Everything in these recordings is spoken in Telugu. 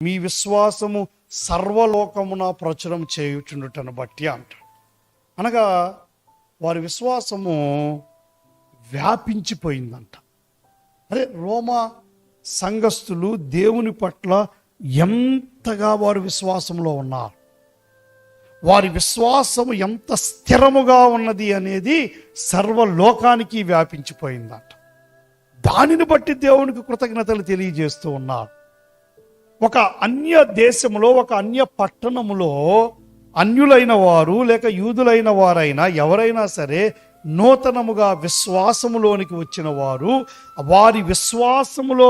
మీ విశ్వాసము సర్వలోకమున ప్రచురం చేయుచుండుటను బట్టి అంటాడు. అనగా వారి విశ్వాసము వ్యాపించిపోయిందంట. అదే రోమా సంఘస్థులు దేవుని పట్ల ఎంతగా వారి విశ్వాసంలో ఉన్నారు, వారి విశ్వాసము ఎంత స్థిరముగా ఉన్నది అనేది సర్వలోకానికి వ్యాపించిపోయిందంట. దానిని బట్టి దేవునికి కృతజ్ఞతలు తెలియజేస్తూ ఉన్నారు. ఒక అన్య దేశములో, ఒక అన్య పట్టణములో అన్యులైన వారు లేక యూదులైన వారైనా ఎవరైనా సరే నూతనముగా విశ్వాసములోనికి వచ్చిన వారు వారి విశ్వాసములో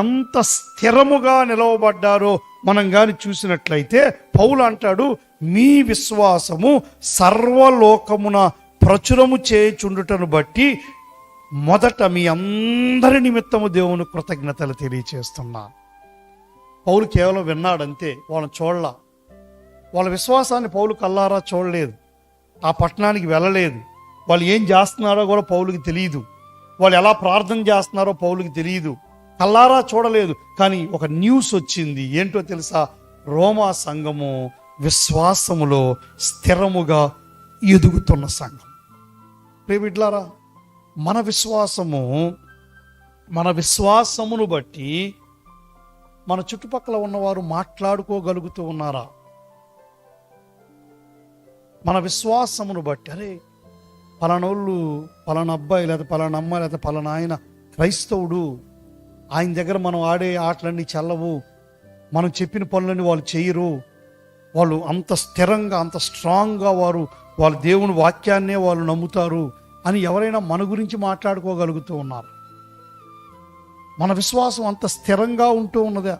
ఎంత స్థిరముగా నిలవబడ్డారో మనం కానీ చూసినట్లయితే పౌలు అంటాడు, మీ విశ్వాసము సర్వలోకమున ప్రచురము చేయుచుండుటను బట్టి మొదట మీ అందరి నిమిత్తము దేవుని కృతజ్ఞతలు తెలియచేస్తున్నాను. పౌలు కేవలం విన్నాడంతే, వాళ్ళని చూడలా. వాళ్ళ విశ్వాసాన్ని పౌలు కల్లారా చూడలేదు, ఆ పట్టణానికి వెళ్ళలేదు. వాళ్ళు ఏం చేస్తున్నారో కూడా పౌలుకి తెలియదు, వాళ్ళు ఎలా ప్రార్థన చేస్తున్నారో పౌలుకి తెలియదు, కల్లారా చూడలేదు. కానీ ఒక న్యూస్ వచ్చింది, ఏంటో తెలుసా? రోమా సంఘము విశ్వాసములో స్థిరముగా ఎదుగుతున్న సంఘం. ప్రియబిడ్లారా, మన విశ్వాసమును బట్టి మన చుట్టుపక్కల ఉన్నవారు మాట్లాడుకోగలుగుతూ ఉన్నారా? మన విశ్వాసమును బట్టి, అరే పలానోళ్ళు, పలానా అబ్బాయి లేదా పలానా అమ్మాయి లేదా పలానా ఆయన క్రైస్తవుడు, ఆయన దగ్గర మనం ఆడే ఆటలన్నీ చల్లవు, మనం చెప్పిన పనులన్నీ వాళ్ళు చేయరు, వాళ్ళు అంత స్థిరంగా అంత స్ట్రాంగ్గా వాళ్ళ దేవుని వాక్యాన్నే వాళ్ళు నమ్ముతారు అని ఎవరైనా మన గురించి మాట్లాడుకోగలుగుతూ ఉన్నారు? మన విశ్వాసం అంత స్థిరంగా ఉంటూ ఉన్నదా?